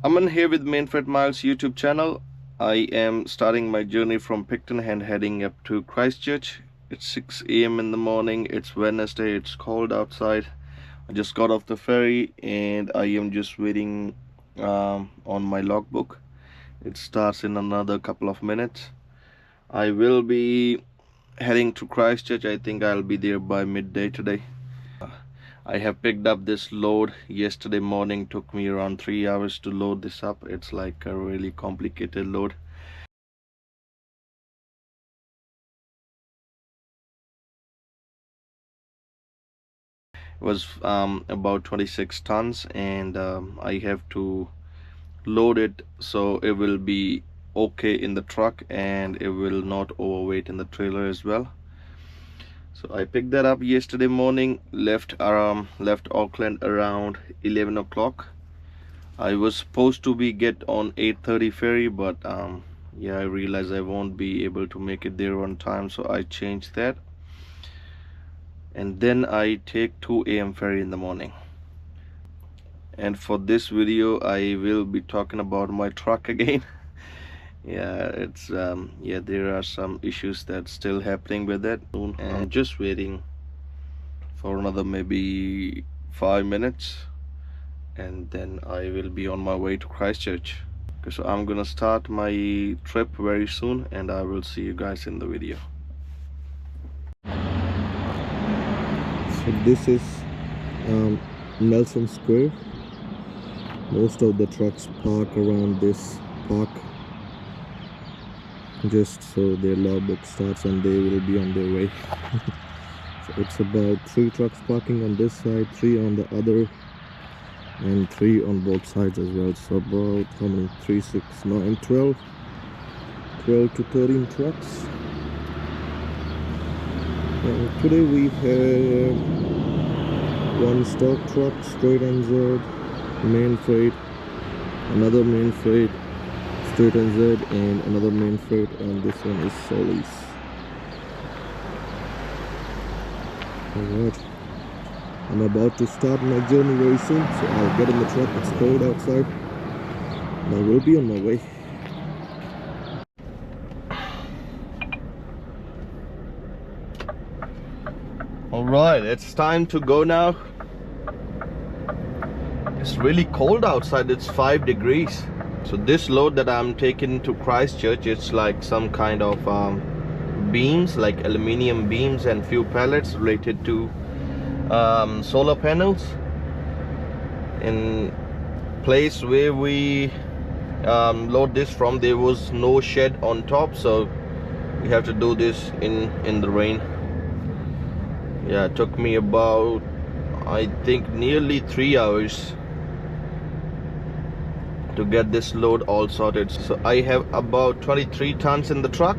I'm in here with Mainfreight Miles YouTube channel. I am starting my journey from Picton and heading up to Christchurch. It's 6 a.m. in the morning. It's Wednesday. It's cold outside. I just got off the ferry and I am just waiting on my logbook. It starts in another couple of minutes. I will be heading to Christchurch. I think I'll be there by midday today. I have picked up this load yesterday morning. Took me around 3 hours to load this up. It's like a really complicated load. It was about 26 tons and I have to load it so it will be okay in the truck and it will not overweight in the trailer as well. So I picked that up yesterday morning, left Auckland around 11 o'clock. I was supposed to be get on 8:30 ferry, but yeah, I realized I won't be able to make it there on time, so I changed that. And then I take 2 a.m. ferry in the morning. And for this video I will be talking about my truck again. Yeah, it's yeah, there are some issues that's still happening with it, and just waiting for another maybe 5 minutes and then I will be on my way to Christchurch. So I'm gonna start my trip very soon and I will see you guys in the video. So this is Nelson Square. Most of the trucks park around this park just so their logbook starts and they will be on their way. So it's about 3 trucks parking on this side, 3 on the other, and 3 on both sides as well. So about how many? 3, 6, 9, 12 to 13 trucks. Today we have 1 stock truck, straight NZ, Mainfreight, another Mainfreight, straight NZ, and another Mainfreight, and this one is Solis. Alright, I'm about to start my journey very soon, so I'll get in the truck. It's cold outside and I will be on my way. Alright, it's time to go now. It's really cold outside. It's 5 degrees. So this load that I'm taking to Christchurch, it's like some kind of beams, like aluminium beams, and few pallets related to solar panels. In place where we load this from, there was no shed on top, so we have to do this in the rain. Yeah, it took me about, I think, nearly 3 hours to get this load all sorted. So I have about 23 tons in the truck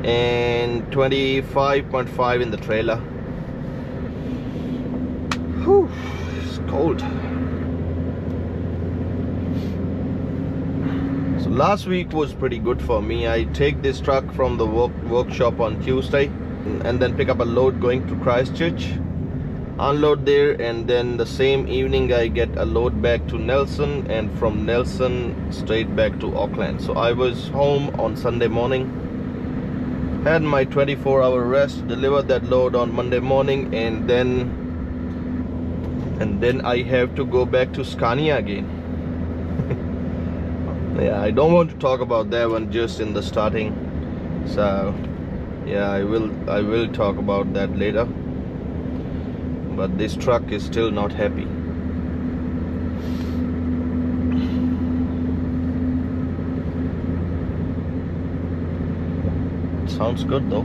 and 25.5 in the trailer. Whew, it's cold. So last week was pretty good for me. I take this truck from the workshop on Tuesday and then pick up a load going to Christchurch, unload there, and then the same evening I get a load back to Nelson, and from Nelson straight back to Auckland. So I was home on Sunday morning, had my 24-hour rest, delivered that load on Monday morning, and then I have to go back to Scania again. Yeah, I don't want to talk about that one just in the starting, so yeah, I will talk about that later. But this truck is still not happy. It sounds good though.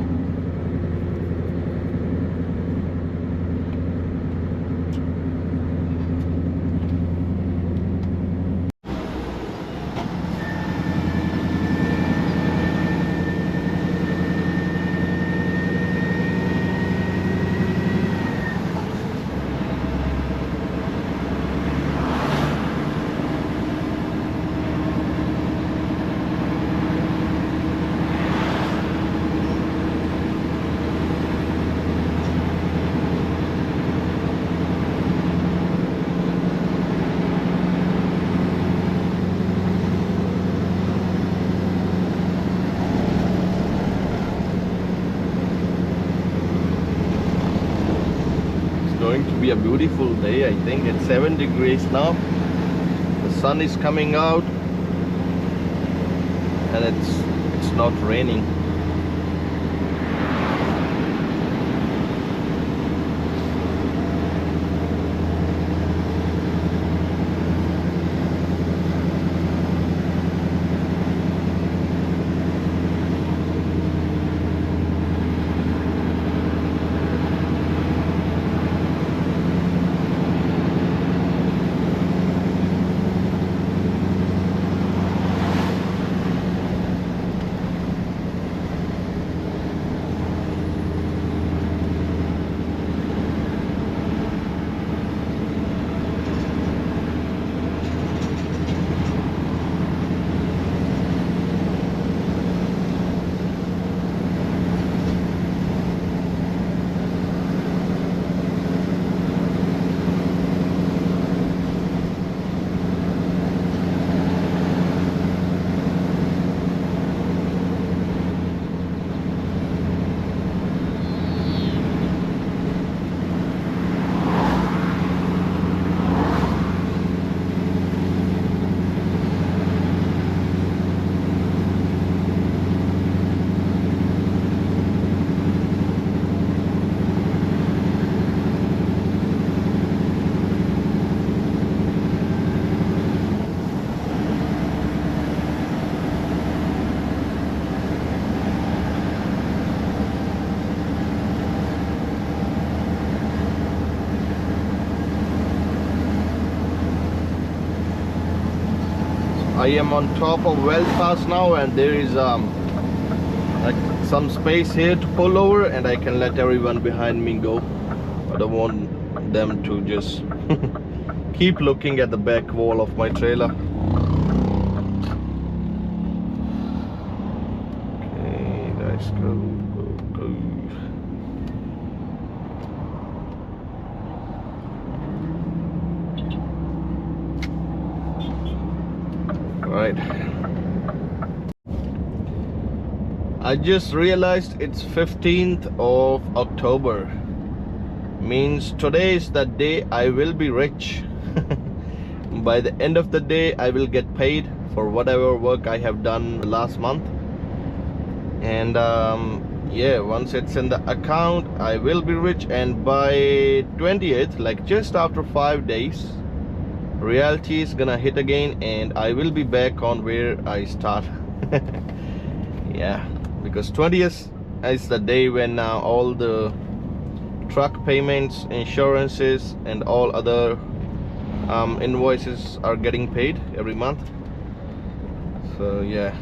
a beautiful day. I think it's 7 degrees now. The sun is coming out and it's not raining. I am on top of Well Pass now, and there is like some space here to pull over, and I can let everyone behind me go. I don't want them to just keep looking at the back wall of my trailer. Okay, let's go. Right. I just realized it's 15th of October. Means today is the day I will be rich. By the end of the day I will get paid for whatever work I have done last month. And yeah, once it's in the account I will be rich, and by 20th, like just after 5 days, reality is gonna hit again and I will be back on where I start. Yeah, because 20th is the day when all the truck payments, insurances and all other invoices are getting paid every month. So yeah,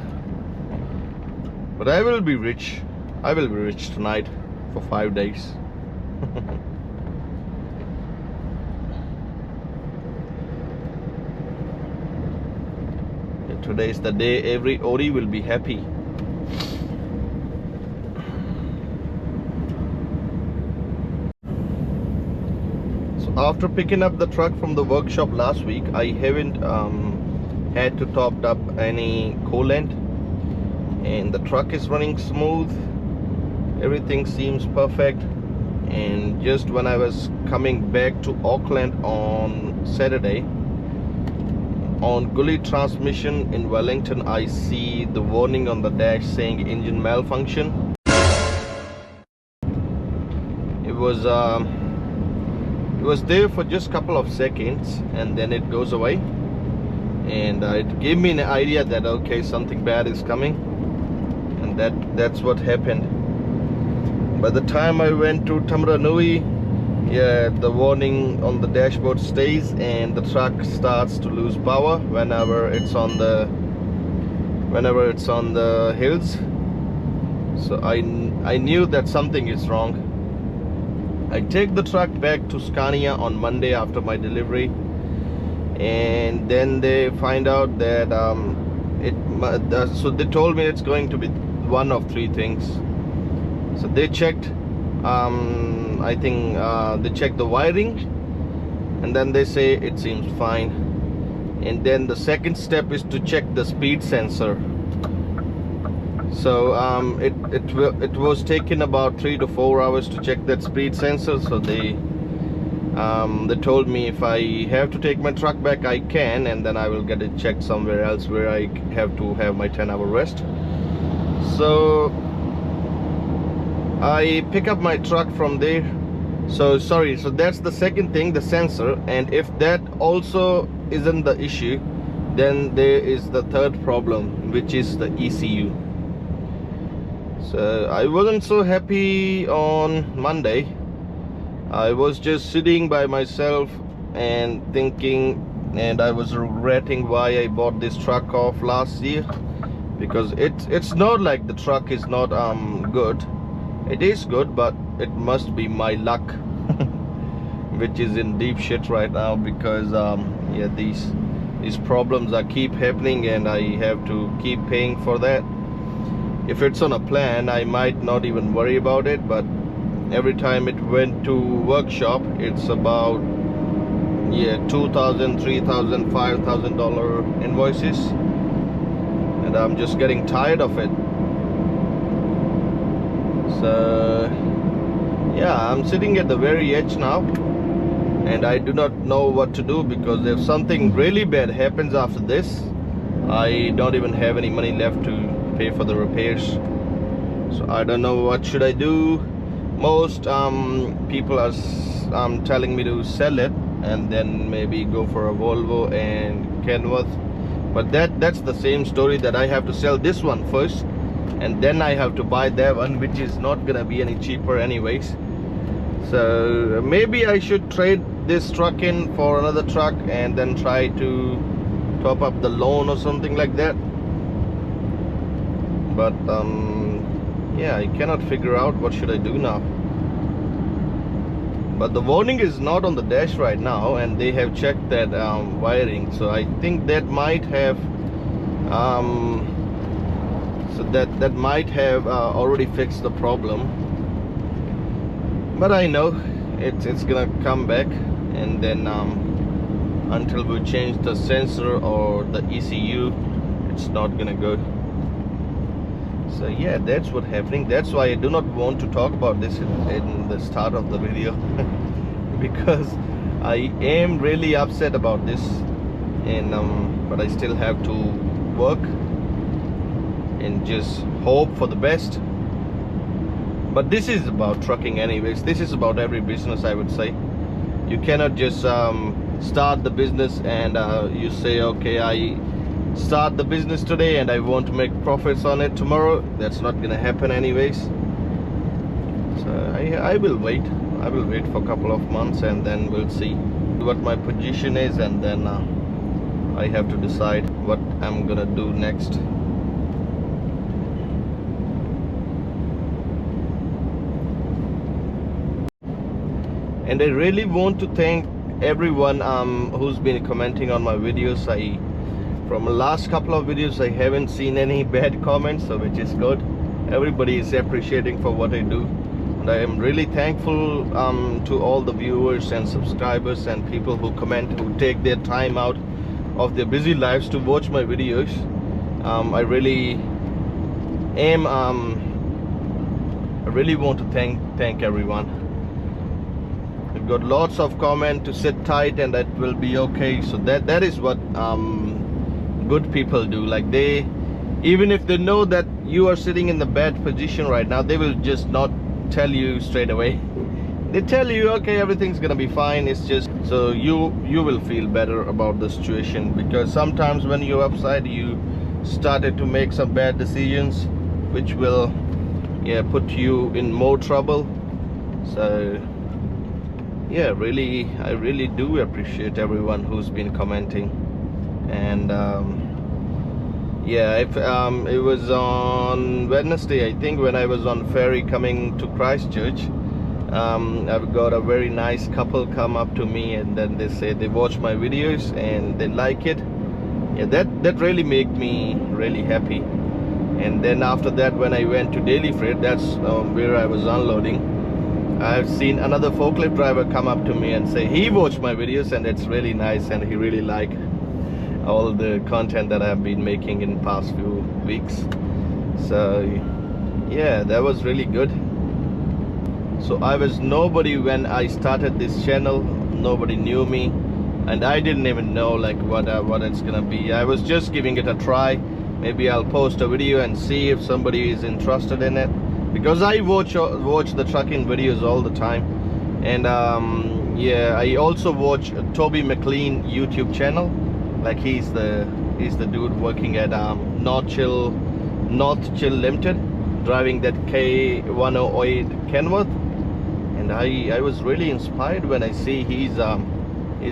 but I will be rich. I will be rich tonight for 5 days. Today is the day every OD will be happy. So after picking up the truck from the workshop last week, I haven't had to top up any coolant, and the truck is running smooth. Everything seems perfect. And just when I was coming back to Auckland on Saturday, on Gully transmission in Wellington, I see the warning on the dash saying engine malfunction. It was there for just a couple of seconds and then it goes away, and it gave me an idea that okay, something bad is coming, and that's what happened. By the time I went to Tamaranui, yeah, the warning on the dashboard stays and the truck starts to lose power whenever it's on the hills. So I knew that something is wrong. I take the truck back to Scania on Monday after my delivery, and then they find out that so they told me it's going to be one of three things. So they checked, I think they checked the wiring, and then they say it seems fine. And then the second step is to check the speed sensor. So it was taking about 3 to 4 hours to check that speed sensor. So they They told me if I have to take my truck back, I can, and then I will get it checked somewhere else where I have to have my 10-hour rest. So I pick up my truck from there. So that's the second thing, the sensor. And if that also isn't the issue, then there is the third problem, which is the ECU. So I wasn't so happy on Monday. I was just sitting by myself and thinking, and I was regretting why I bought this truck off last year, because it's not like the truck is not good. It is good, but it must be my luck which is in deep shit right now, because yeah, these problems are keep happening and I have to keep paying for that. If it's on a plan, I might not even worry about it, but every time it went to workshop, it's about, yeah, $2,000, $3,000, $5,000 invoices, and I'm just getting tired of it. So yeah, I'm sitting at the very edge now, and I do not know what to do, because if something really bad happens after this, I don't even have any money left to pay for the repairs. So I don't know what should I do. Most people are telling me to sell it and then maybe go for a Volvo and Kenworth, but that's the same story, that I have to sell this one first and then I have to buy that one, which is not gonna be any cheaper anyways. So maybe I should trade this truck in for another truck and then try to top up the loan or something like that. But yeah, I cannot figure out what should I do now. But the warning is not on the dash right now, and they have checked that wiring, so I think that might have that might have already fixed the problem. But I know it's gonna come back, and then until we change the sensor or the ECU, it's not gonna go. So yeah, that's what's happening. That's why I do not want to talk about this in the start of the video because I am really upset about this, and but I still have to work and just hope for the best. But this is about trucking anyways. This is about every business, I would say. You cannot just start the business and you say, okay, I start the business today and I want to make profits on it tomorrow. That's not gonna happen anyways. So I will wait. I will wait for a couple of months, and then we'll see what my position is, and then I have to decide what I'm gonna do next. And I really want to thank everyone who's been commenting on my videos. From the last couple of videos, I haven't seen any bad comments, so which is good. Everybody is appreciating for what I do, and I am really thankful to all the viewers and subscribers and people who comment, who take their time out of their busy lives to watch my videos. I really am I really want to thank everyone. We've got lots of comment to sit tight and that will be okay. So that is what good people do. Like, they, even if they know that you are sitting in the bad position right now, they will just not tell you straight away. They tell you, okay, everything's gonna be fine. It's just so you will feel better about the situation, because sometimes when you're upside, you started to make some bad decisions which will, yeah, put you in more trouble. So yeah, really, I really do appreciate everyone who's been commenting. And yeah, if it was on Wednesday, I think, when I was on ferry coming to Christchurch, I've got a very nice couple come up to me, and then they say they watch my videos and they like it. Yeah, that really made me really happy. And then after that, when I went to Daily Freight, that's where I was unloading, I've seen another forklift driver come up to me and say he watched my videos and it's really nice, and he really liked all the content that I've been making in past few weeks. So yeah, that was really good. So I was nobody when I started this channel. nobody knew me, and I didn't even know like what it's gonna be. I was just giving it a try. Maybe I'll post a video and see if somebody is interested in it, because I watch the trucking videos all the time. And yeah, I also watch Toby McLean YouTube channel. Like he's the dude working at North Chill Limited, driving that K108 Kenworth. And I was really inspired when I see he's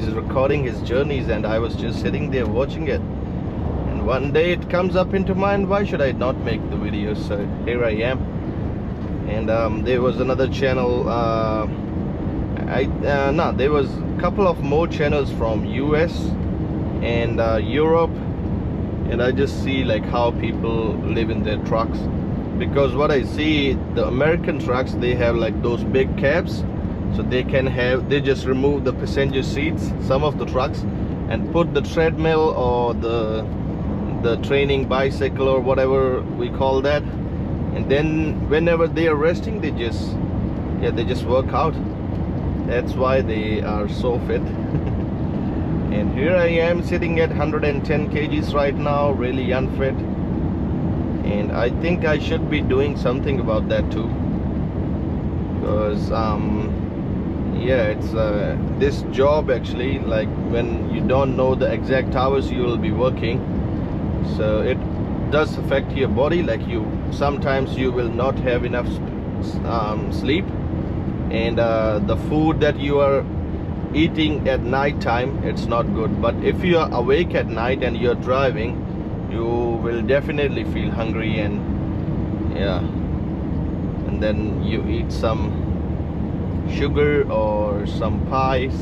recording his journeys, and I was just sitting there watching it. And one day it comes up into mind, why should I not make the video? So here I am. And there was another channel, there was a couple of more channels from US and Europe, and I just see like how people live in their trucks. Because what I see, the American trucks, they have like those big cabs, so they just remove the passenger seats, some of the trucks, and put the treadmill or the training bicycle or whatever we call that, and then whenever they are resting, they just work out. That's why they are so fit. And here I am sitting at 110 kgs right now, really unfit. And I think I should be doing something about that too, because yeah, it's this job actually, like when you don't know the exact hours you will be working, so it does affect your body. Like sometimes you will not have enough sleep, and the food that you are eating at night time, it's not good. But if you are awake at night and you're driving, you will definitely feel hungry, and yeah, and then you eat some sugar or some pies,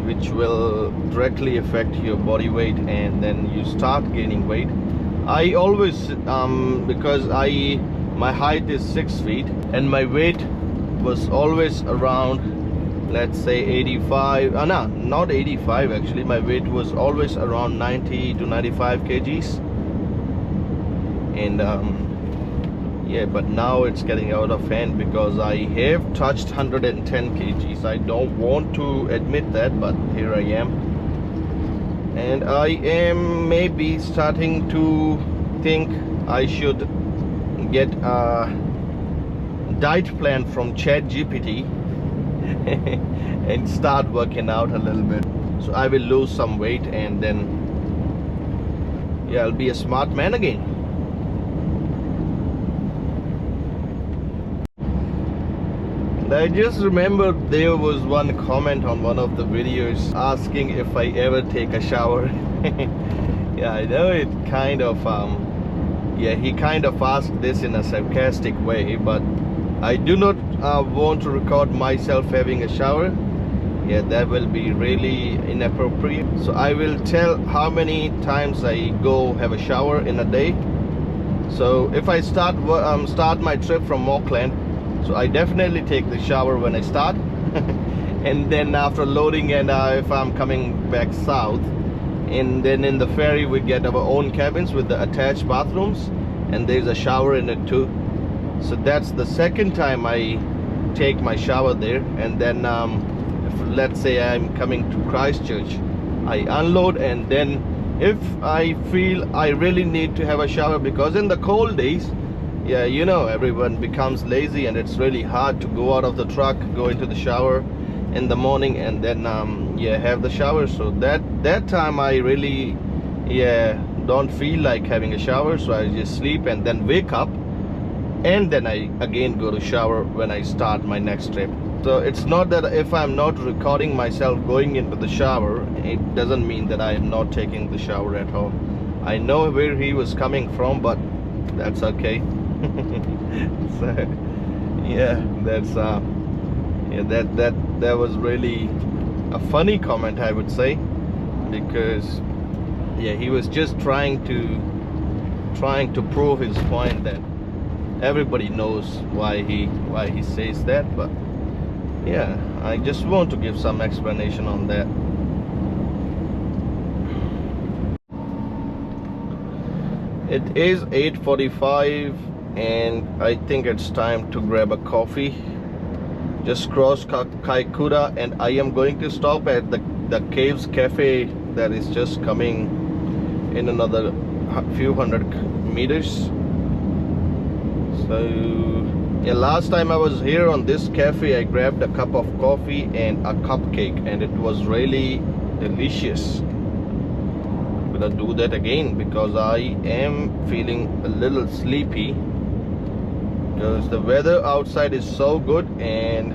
which will directly affect your body weight, and then you start gaining weight. I always because my height is 6 feet and my weight was always around, let's say 85, no, not 85 actually, my weight was always around 90 to 95 kgs. And yeah, but now it's getting out of hand because I have touched 110 kgs. I don't want to admit that, but here I am. And I am maybe starting to think I should get a diet plan from ChatGPT and start working out a little bit, so I will lose some weight, and then yeah, I'll be a smart man again. And I just remember there was one comment on one of the videos asking if I ever take a shower. Yeah, I know it kind of yeah, he kind of asked this in a sarcastic way, but I do not want to record myself having a shower. Yeah, that will be really inappropriate. So I will tell how many times I go have a shower in a day. So if I start my trip from Auckland, so I definitely take the shower when I start. And then after loading, and if I'm coming back south, and then in the ferry we get our own cabins with the attached bathrooms, and there's a shower in it too. So that's the second time I take my shower there. And then if, let's say I'm coming to Christchurch, I unload, and then if I feel I really need to have a shower, because in the cold days, yeah, you know, everyone becomes lazy and it's really hard to go out of the truck, go into the shower in the morning, and then yeah, have the shower. So that time I really, yeah, don't feel like having a shower, so I just sleep and then wake up, and then I again go to shower when I start my next trip. So it's not that if I'm not recording myself going into the shower, it doesn't mean that I am not taking the shower at all. I know where he was coming from, but that's okay. So yeah, that's yeah, that was really a funny comment, I would say, because yeah, he was just trying to prove his point that everybody knows why he says that. But yeah, I just want to give some explanation on that. It is 8:45 and I think it's time to grab a coffee. Just crossed Kaikoura, and I am going to stop at the Caves Cafe that is just coming in another few hundred meters. So yeah, last time I was here on this cafe, I grabbed a cup of coffee and a cupcake, and it was really delicious. I'm gonna do that again because I am feeling a little sleepy because the weather outside is so good and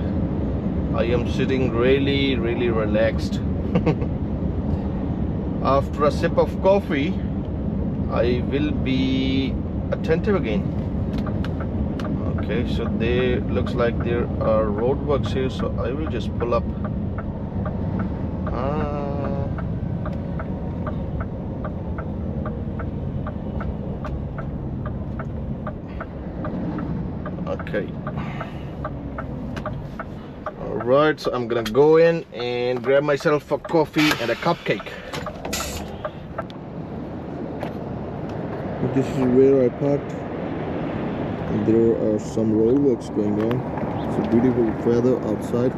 I am sitting really relaxed. After a sip of coffee, I will be attentive again. Okay, so there looks like there are roadworks here, so I will just pull up. Okay. Alright, so I'm gonna go in and grab myself a coffee and a cupcake. This is where I parked. And there are some roadworks going on. It's a beautiful weather outside.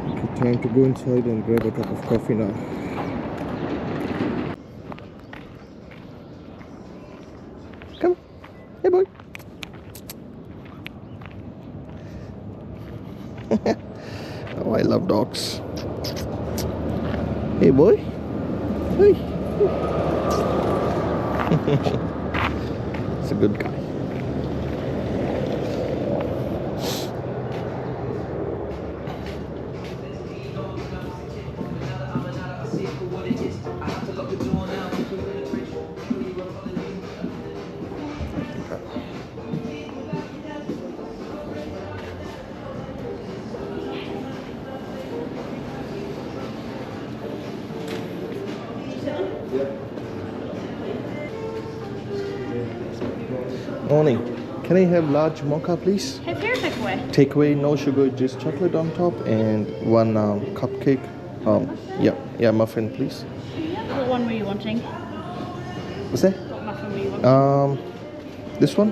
Okay, time to go inside and grab a cup of coffee now. Come, hey boy. Oh, I love dogs. Hey boy. Hey. It's a good guy. Morning. Can I have large mocha, please? Have your takeaway. Takeaway, no sugar, just chocolate on top, and one cupcake. Yeah, muffin, please. Yeah. What one were you wanting? What's that? What muffin were you wanting? This one?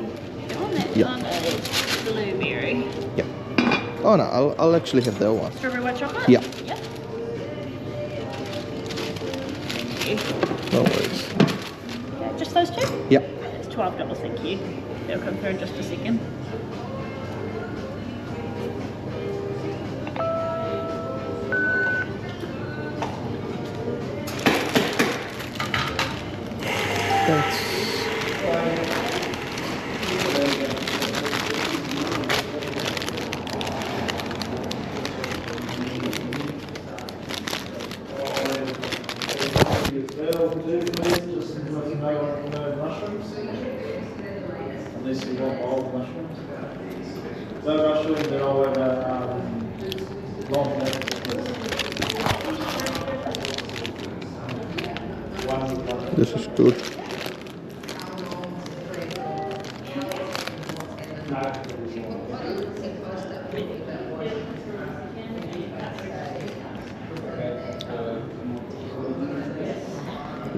The one that's Yeah. on is blueberry. Yeah. Oh no, I'll actually have that one. Strawberry white chocolate? Yeah. Yep. No worries. Yeah, just those two? Yeah. It's $12, thank you. They'll come through in just a second. Thanks. Unless you want old mushrooms. So mushrooms, they're all over long This is good.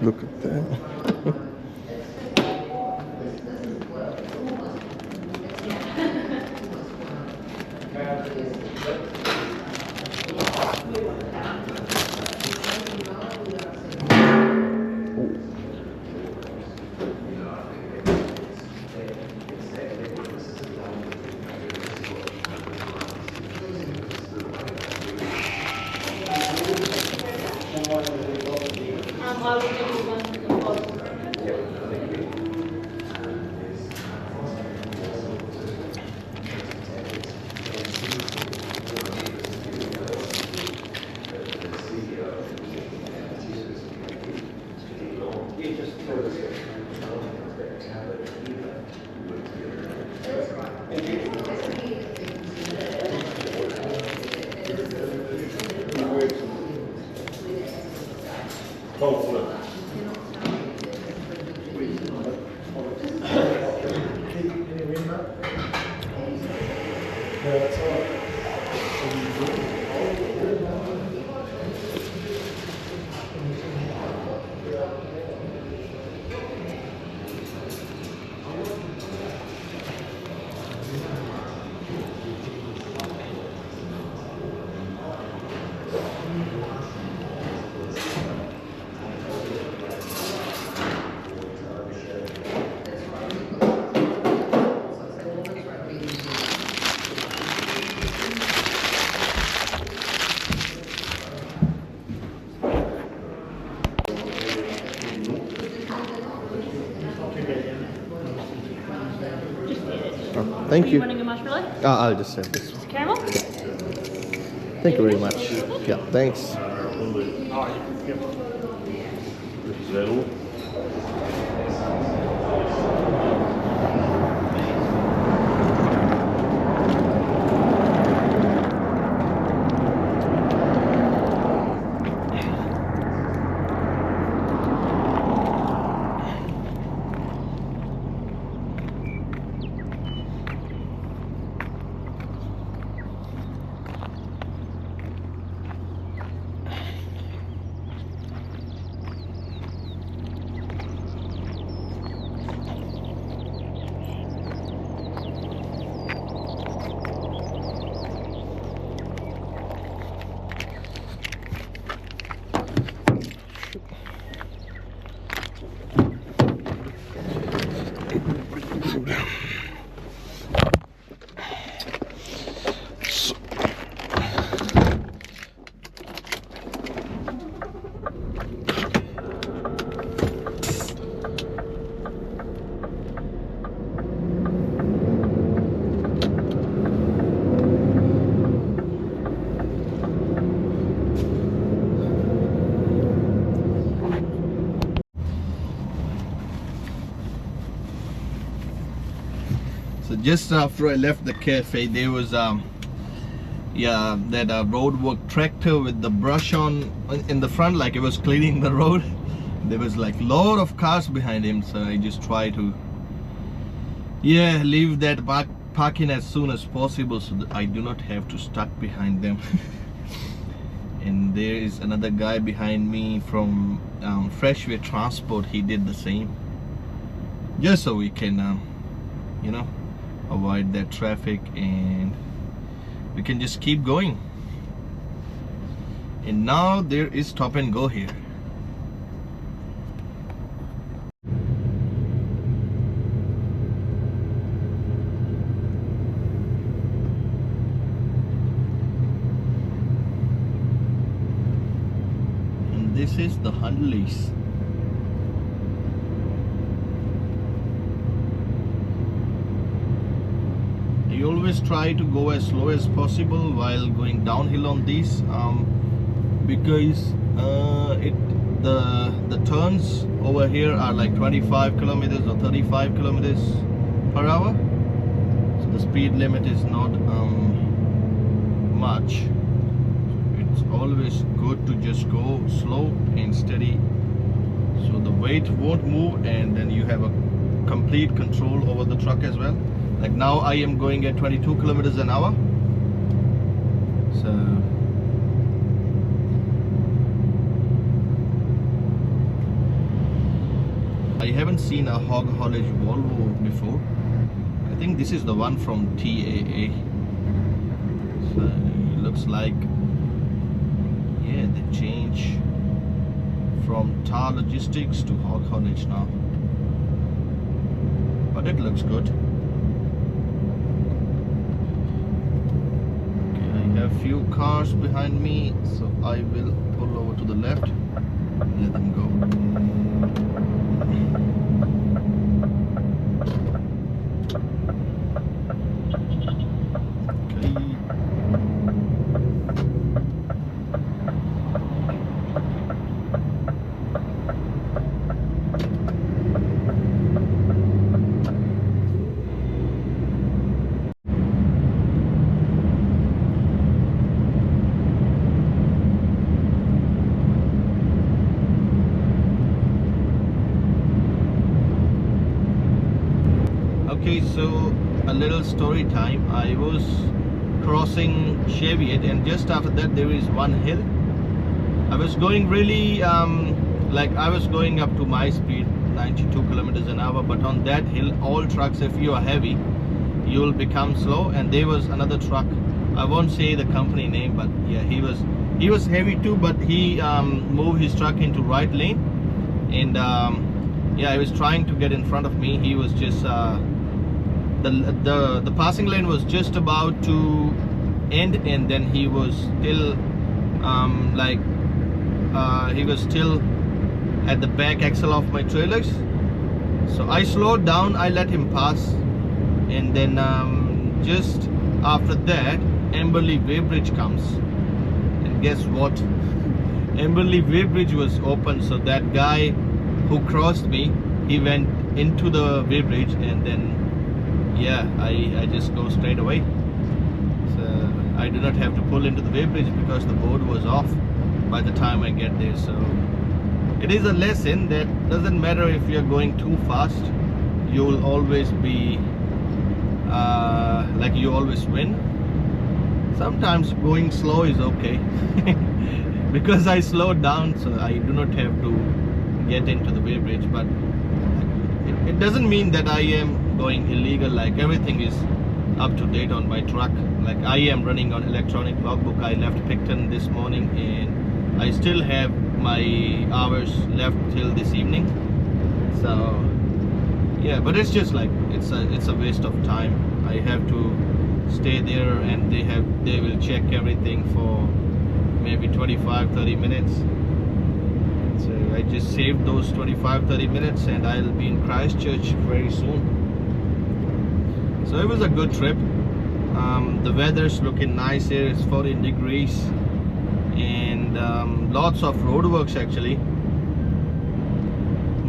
Look at that. Thank Are you. you wanting a marshmallow? I'll just send this. Caramel? Thank you very much. Yeah, thanks. Is that all? So just after I left the cafe, there was that roadwork tractor with the brush on in the front, like it was cleaning the road. There was like a lot of cars behind him, so I just try to leave that parking as soon as possible so that I do not have to stuck behind them. And there is another guy behind me from Freshway Transport. He did the same, just so we can you know, avoid that traffic and we can just keep going. And now there is stop and go here. And this is the Hunleys. I always try to go as slow as possible while going downhill on these because the turns over here are like 25 kilometers or 35 kilometers per hour, so the speed limit is not much. It's always good to just go slow and steady so the weight won't move, and then you have a complete control over the truck as well. Like now I am going at 22 kilometers an hour. So I haven't seen a hog haulage Volvo before. I think this is the one from TAA. So it looks like, yeah, they change from tar logistics to hog haulage now. But it looks good. A few cars behind me, so I will pull over to the left and let them go. Okay, so a little story time. I was crossing Cheviot, and just after that there is one hill. I was going really like I was going up to my speed, 92 kilometers an hour, but on that hill all trucks, if you are heavy, you will become slow. And there was another truck, I won't say the company name, but yeah, he was heavy too, but he moved his truck into right lane, and yeah, I was trying to get in front of me. He was just the passing lane was just about to end, and then he was still he was still at the back axle of my trailers. So I slowed down, I let him pass, and then just after that Amberley Weighbridge comes, and guess what? Amberley Weighbridge was open, so that guy who crossed me, he went into the Weighbridge, and then yeah, I just go straight away. So I do not have to pull into the Weighbridge because the board was off by the time I get there. So it is a lesson that doesn't matter if you're going too fast, you will always be like you always win. Sometimes going slow is okay because I slowed down, so I do not have to get into the Weighbridge. But it doesn't mean that I am going illegal. Like, everything is up to date on my truck. Like, I am running on electronic logbook. I left Picton this morning and I still have my hours left till this evening. So yeah, but it's just like it's a waste of time. I have to stay there, and they will check everything for maybe 25-30 minutes. So I just saved those 25-30 minutes, and I'll be in Christchurch very soon. So it was a good trip. The weather's looking nice here. It's 14 degrees and lots of roadworks actually.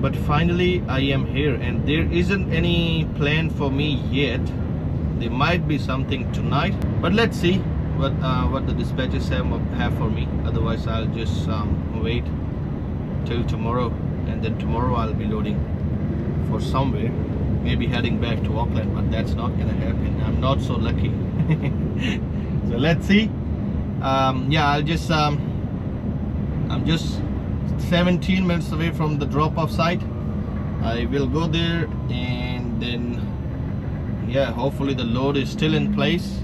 But finally I am here, and there isn't any plan for me yet. There might be something tonight, but let's see what the dispatches have for me. Otherwise I'll just wait till tomorrow, and then tomorrow I'll be loading for somewhere, maybe heading back to Auckland, but that's not gonna happen. I'm not so lucky. So let's see. Yeah, I'm just 17 minutes away from the drop-off site. I will go there, and then yeah, hopefully the load is still in place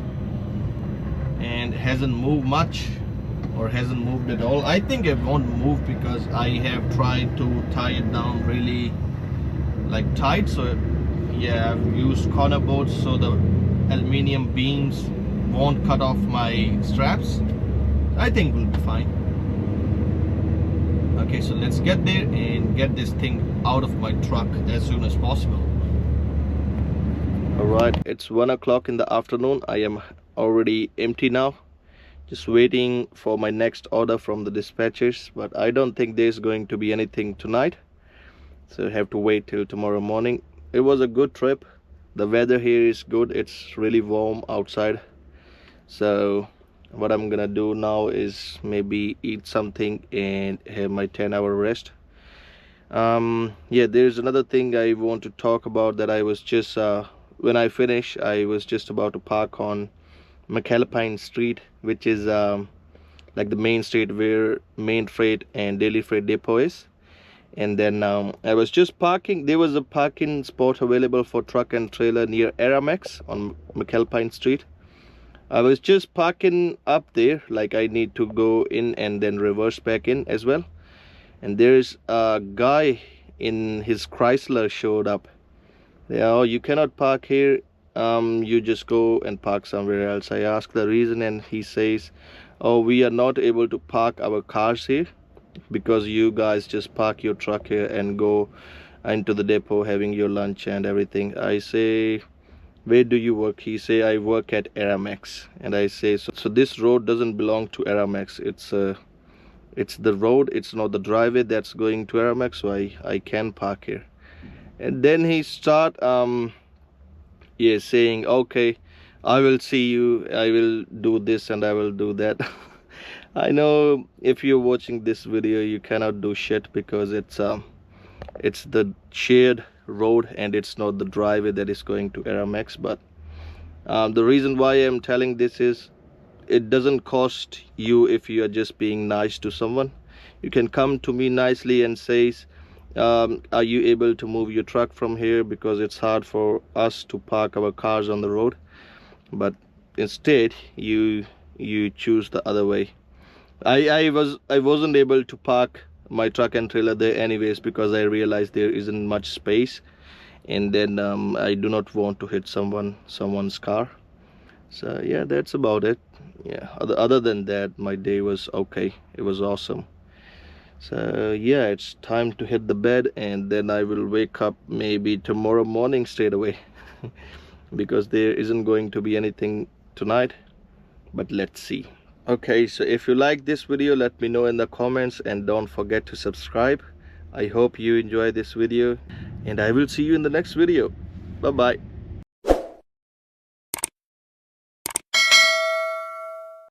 and hasn't moved much, or hasn't moved at all. I think it won't move because I have tried to tie it down really like tight. So yeah, I've used corner bolts so the aluminium beams won't cut off my straps. I think we'll be fine. Okay, so let's get there and get this thing out of my truck as soon as possible. Alright, it's 1 o'clock in the afternoon. I am already empty now, just waiting for my next order from the dispatchers, but I don't think there's going to be anything tonight, so I have to wait till tomorrow morning. It was a good trip. The weather here is good. It's really warm outside. So what I'm gonna do now is maybe eat something and have my 10-hour rest. Yeah, there's another thing I want to talk about, that I was just when I finish, I was just about to park on Malfunction Street, which is like the main street where Mainfreight and Daily Freight depot is. And then I was just parking. There was a parking spot available for truck and trailer near Aramex on Malfunction Street. I was just parking up there, like I need to go in and then reverse back in as well. And there's a guy in his Chrysler showed up. Yeah, oh, you cannot park here. You just go and park somewhere else. I asked the reason, and he says, oh, we are not able to park our cars here because you guys just park your truck here and go into the depot having your lunch and everything. I say, where do you work? He say, I work at Aramex. And I say, so this road doesn't belong to Aramex. It's the road, it's not the driveway that's going to Aramex, so I can park here. And then he start yeah, saying, okay, I will see you, I will do this and I will do that. I know if you're watching this video, you cannot do shit because it's the shared road and it's not the driveway that is going to Aramex. But the reason why I'm telling this is, it doesn't cost you if you are just being nice to someone. You can come to me nicely and says, are you able to move your truck from here, because it's hard for us to park our cars on the road. But instead you choose the other way. I wasn't able to park my truck and trailer there anyways because I realized there isn't much space, and then I do not want to hit someone's car. So yeah, that's about it. Yeah, other than that, my day was okay. It was awesome. So yeah, it's time to hit the bed, and then I will wake up maybe tomorrow morning straight away. because there isn't going to be anything tonight, but let's see. Okay, so if you like this video, let me know in the comments, and don't forget to subscribe. I hope you enjoy this video, and I will see you in the next video. Bye bye.